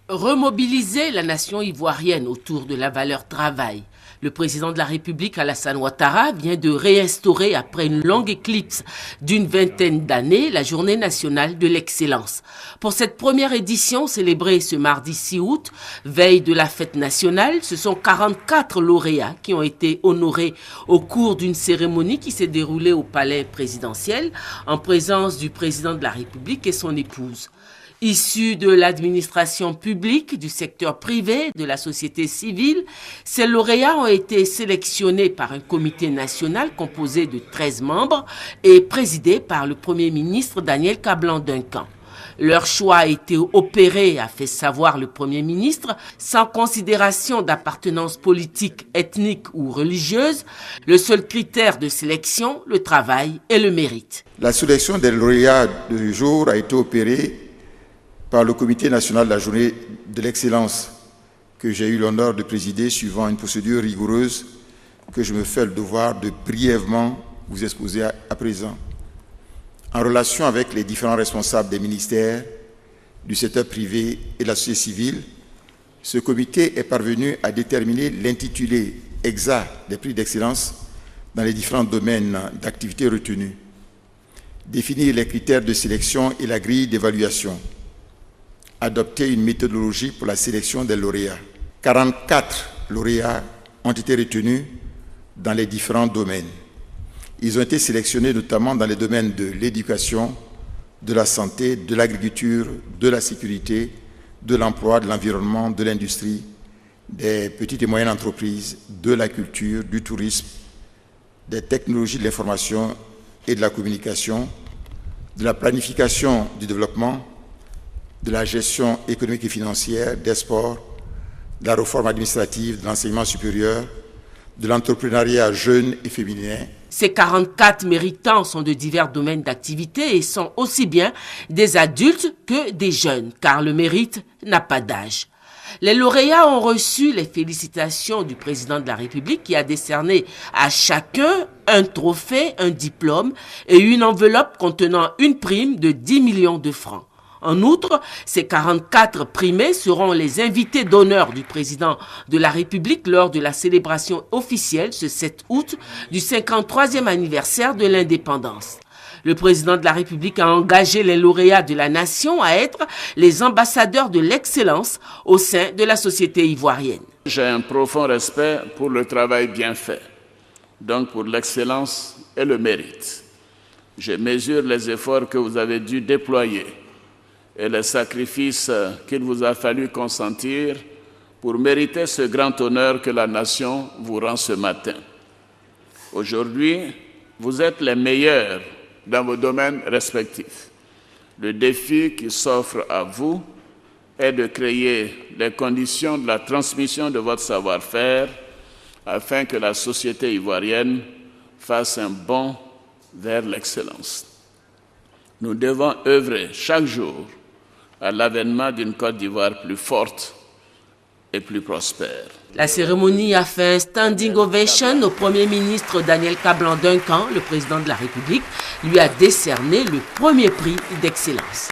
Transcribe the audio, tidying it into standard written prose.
Remobiliser la nation ivoirienne autour de la valeur travail. Le président de la République, Alassane Ouattara, vient de réinstaurer, après une longue éclipse d'une vingtaine d'années, la Journée nationale de l'excellence. Pour cette première édition, célébrée ce mardi 6 août, veille de la fête nationale, ce sont 44 lauréats qui ont été honorés au cours d'une cérémonie qui s'est déroulée au palais présidentiel, en présence du président de la République et son épouse. Issus de l'administration publique, du secteur privé, de la société civile, ces lauréats ont été sélectionnés par un comité national composé de 13 membres et présidé par le Premier ministre Daniel Kablan-Duncan. Leur choix a été opéré, a fait savoir le Premier ministre, sans considération d'appartenance politique, ethnique ou religieuse. Le seul critère de sélection, le travail et le mérite. La sélection des lauréats du jour a été opérée par le Comité national de la journée de l'excellence que j'ai eu l'honneur de présider suivant une procédure rigoureuse que je me fais le devoir de brièvement vous exposer à présent. En relation avec les différents responsables des ministères, du secteur privé et de la société civile, ce comité est parvenu à déterminer l'intitulé exact des prix d'excellence dans les différents domaines d'activité retenus, définir les critères de sélection et la grille d'évaluation, adopter une méthodologie pour la sélection des lauréats. 44 lauréats ont été retenus dans les différents domaines. Ils ont été sélectionnés notamment dans les domaines de l'éducation, de la santé, de l'agriculture, de la sécurité, de l'emploi, de l'environnement, de l'industrie, des petites et moyennes entreprises, de la culture, du tourisme, des technologies de l'information et de la communication, de la planification du développement, de la gestion économique et financière, des sports, de la réforme administrative, de l'enseignement supérieur, de l'entrepreneuriat jeune et féminin. Ces 44 méritants sont de divers domaines d'activité et sont aussi bien des adultes que des jeunes, car le mérite n'a pas d'âge. Les lauréats ont reçu les félicitations du président de la République qui a décerné à chacun un trophée, un diplôme et une enveloppe contenant une prime de 10 millions de francs. En outre, ces 44 primés seront les invités d'honneur du président de la République lors de la célébration officielle ce 7 août du 53e anniversaire de l'indépendance. Le président de la République a engagé les lauréats de la nation à être les ambassadeurs de l'excellence au sein de la société ivoirienne. J'ai un profond respect pour le travail bien fait, donc pour l'excellence et le mérite. Je mesure les efforts que vous avez dû déployer et les sacrifices qu'il vous a fallu consentir pour mériter ce grand honneur que la nation vous rend ce matin. Aujourd'hui, vous êtes les meilleurs dans vos domaines respectifs. Le défi qui s'offre à vous est de créer les conditions de la transmission de votre savoir-faire afin que la société ivoirienne fasse un bond vers l'excellence. Nous devons œuvrer chaque jour à l'avènement d'une Côte d'Ivoire plus forte et plus prospère. La cérémonie a fait un standing ovation au Premier ministre Daniel Kablan-Duncan. Le président de la République lui a décerné le premier prix d'excellence.